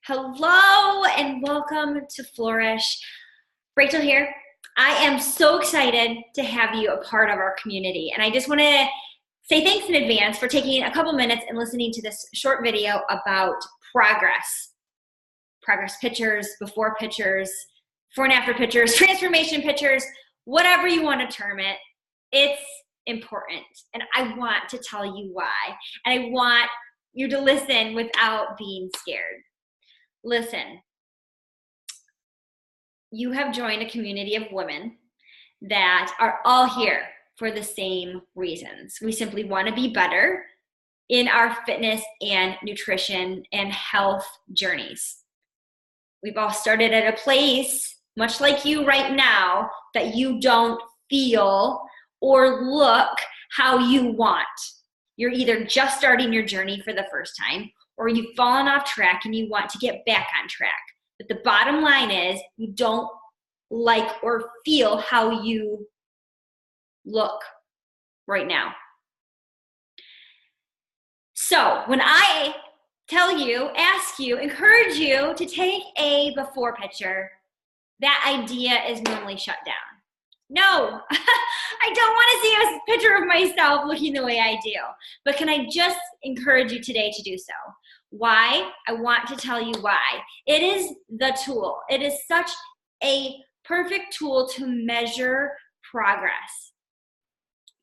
Hello and welcome to Flourish. Rachel here. I am so excited to have you a part of our community. And I just want to say thanks in advance for taking a couple minutes and listening to this short video about progress. Progress pictures, before and after pictures, transformation pictures, whatever you want to term it. It's important. And I want to tell you why. And I want you to listen without being scared. Listen, you have joined a community of women that are all here for the same reasons. We simply want to be better in our fitness and nutrition and health journeys. We've all started at a place, much like you right now, that you don't feel or look how you want. You're either just starting your journey for the first time, or you've fallen off track and you want to get back on track. But the bottom line is you don't like or feel how you look right now. So when I tell you, ask you, encourage you to take a before picture, that idea is normally shut down. No, I don't want to see a picture of myself looking the way I do. But can I just encourage you today to do so? Why? I want to tell you why. It is the tool. It is such a perfect tool to measure progress.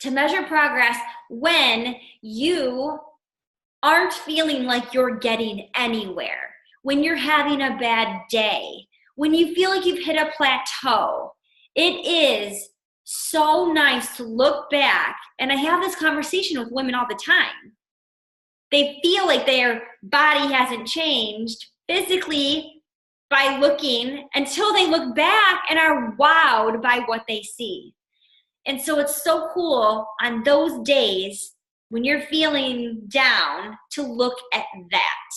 To measure progress when you aren't feeling like you're getting anywhere, when you're having a bad day, when you feel like you've hit a plateau. It is so nice to look back, and I have this conversation with women all the time. They feel like their body hasn't changed physically by looking until they look back and are wowed by what they see. And so it's so cool on those days when you're feeling down to look at that.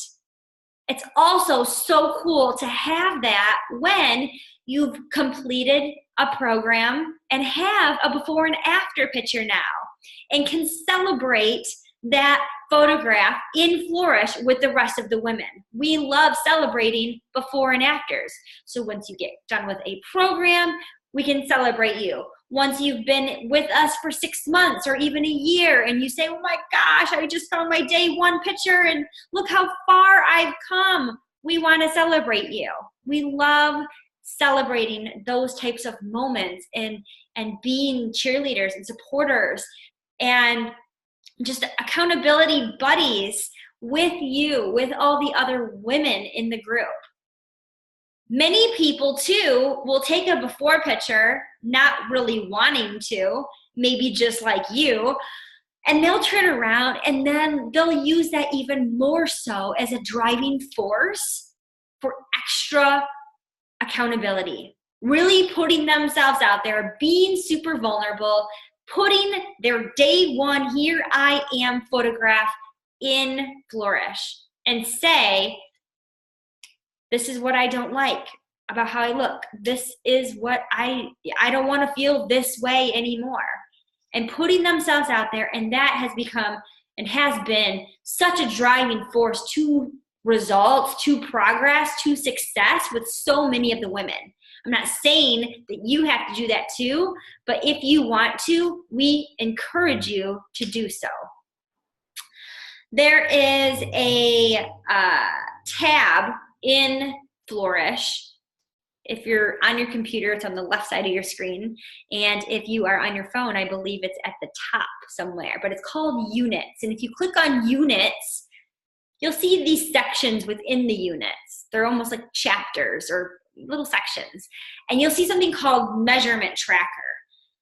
It's also so cool to have that when you've completed a program and have a before and after picture now and can celebrate that photograph in Flourish with the rest of the women. We love celebrating before and afters. So once you get done with a program, we can celebrate you. Once you've been with us for 6 months or even a year and you say, oh my gosh, I just found my day one picture and look how far I've come. We want to celebrate you. We love celebrating those types of moments and being cheerleaders and supporters and just accountability buddies with you, with all the other women in the group. Many people too will take a before picture, not really wanting to, maybe just like you, and they'll turn around and then they'll use that even more so as a driving force for extra accountability, really putting themselves out there, being super vulnerable, putting their day one, here I am photograph in Flourish and say, this is what I don't like about how I look. This is what I don't want to feel this way anymore. And putting themselves out there, and that has become and has been such a driving force to results, to progress, to success with so many of the women. I'm not saying that you have to do that too, but if you want to, we encourage you to do so. There is a tab in Flourish. If you're on your computer, it's on the left side of your screen. And if you are on your phone, I believe it's at the top somewhere, but it's called Units. And if you click on Units, you'll see these sections within the units. They're almost like chapters or little sections. And you'll see something called Measurement Tracker.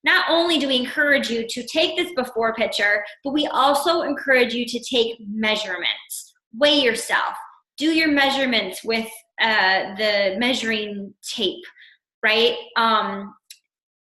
Not only do we encourage you to take this before picture, but we also encourage you to take measurements. Weigh yourself. Do your measurements with the measuring tape, right?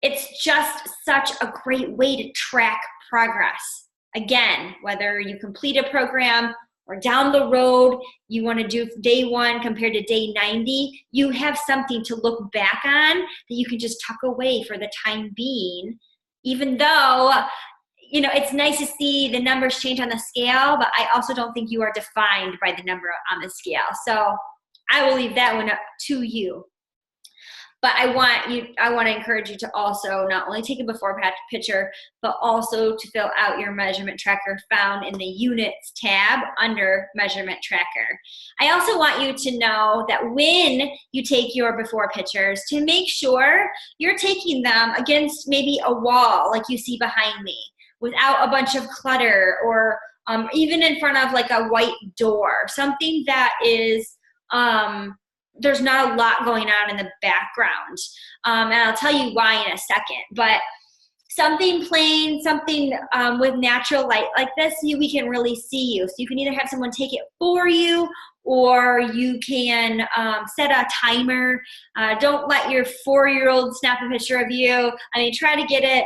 It's just such a great way to track progress. Again, whether you complete a program or down the road, you want to do day one compared to day 90, you have something to look back on that you can just tuck away for the time being, even though, you know, it's nice to see the numbers change on the scale, but I also don't think you are defined by the number on the scale. So I will leave that one up to you. But I want to encourage you to also not only take a before picture, but also to fill out your measurement tracker found in the units tab under measurement tracker. I also want you to know that when you take your before pictures, to make sure you're taking them against maybe a wall like you see behind me, without a bunch of clutter, or even in front of like a white door, something that is, there's not a lot going on in the background. And I'll tell you why in a second, but something plain, something with natural light like this, we can really see you. So you can either have someone take it for you, or you can set a timer. Don't let your 4-year-old snap a picture of you. I mean, try to get it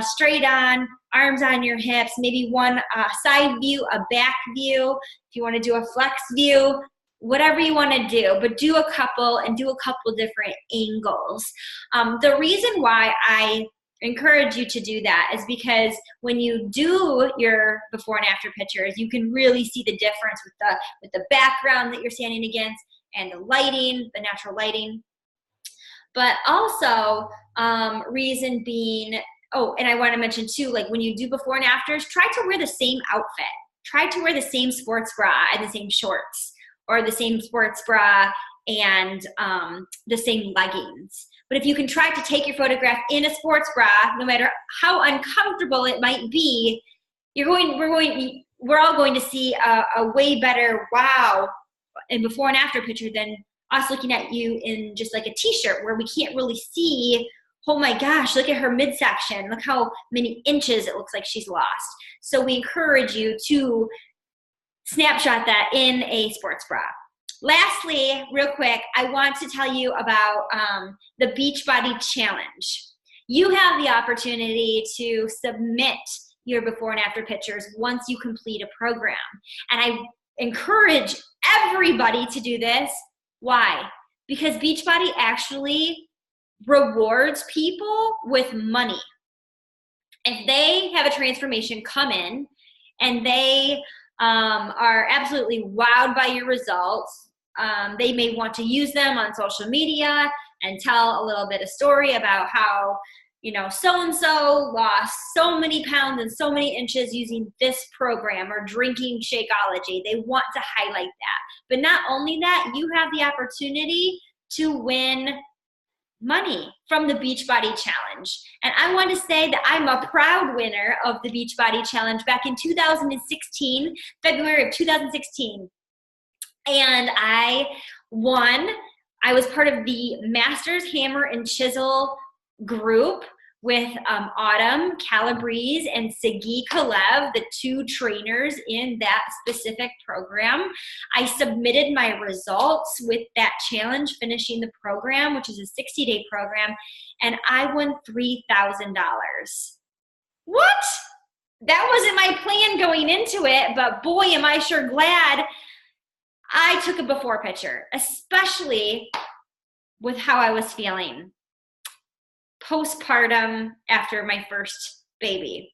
straight on, arms on your hips, maybe one side view, a back view. If you want to do a flex view, whatever you want to do, but do a couple different angles. The reason why I encourage you to do that is because when you do your before and after pictures, you can really see the difference with the background that you're standing against and the lighting, the natural lighting. But also, reason being, and I want to mention too, like when you do before and afters, try to wear the same outfit. Try to wear the same sports bra and the same shorts, or the same sports bra and the same leggings. But if you can try to take your photograph in a sports bra, no matter how uncomfortable it might be, we're all going to see a way better wow and before and after picture than us looking at you in just like a t-shirt where we can't really see, oh my gosh, look at her midsection. Look how many inches it looks like she's lost. So we encourage you to snapshot that in a sports bra. Lastly, real quick, I want to tell you about the Beachbody Challenge. You have the opportunity to submit your before and after pictures once you complete a program. And I encourage everybody to do this. Why? Because Beachbody actually rewards people with money. If they have a transformation come in and they are absolutely wowed by your results, they may want to use them on social media and tell a little bit of story about how, so-and-so lost so many pounds and so many inches using this program or drinking Shakeology. They want to highlight that. But not only that, you have the opportunity to win money from the Beachbody Challenge. And I want to say that I'm a proud winner of the Beachbody Challenge back in 2016, February of 2016. And I won. I was part of the Masters Hammer and Chisel group with Autumn Calabrese and Sagi Kalev, the 2 trainers in that specific program. I submitted my results with that challenge, finishing the program, which is a 60-day program, and I won $3,000. What? That wasn't my plan going into it, but boy, am I sure glad I took a before picture, especially with how I was feeling postpartum after my first baby.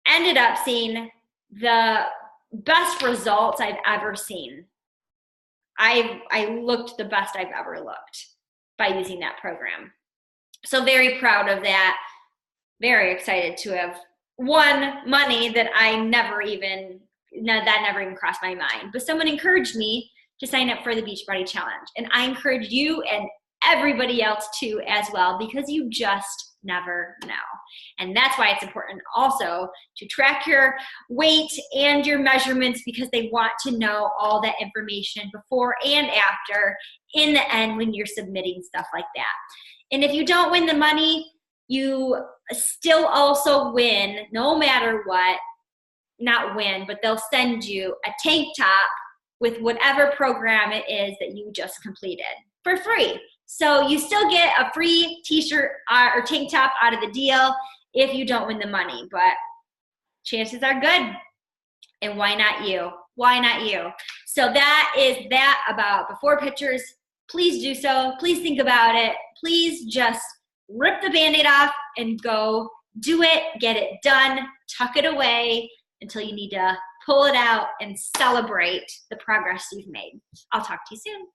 Ended up seeing the best results I've ever seen. I looked the best I've ever looked by using that program. So very proud of that. Very excited to have won money that never even crossed my mind. But someone encouraged me to sign up for the Beachbody Challenge. And I encourage you and everybody else too as well, because you just never know. And that's why it's important also to track your weight and your measurements, because they want to know all that information before and after in the end when you're submitting stuff like that. And if you don't win the money, you still also win, no matter what. Not win, but they'll send you a tank top with whatever program it is that you just completed for free. So you still get a free t-shirt or tank top out of the deal if you don't win the money, but chances are good. And why not you? Why not you? So that is that about before pictures. Please do so. Please think about it. Please just rip the Band-Aid off and go do it. Get it done. Tuck it away until you need to pull it out and celebrate the progress you've made. I'll talk to you soon.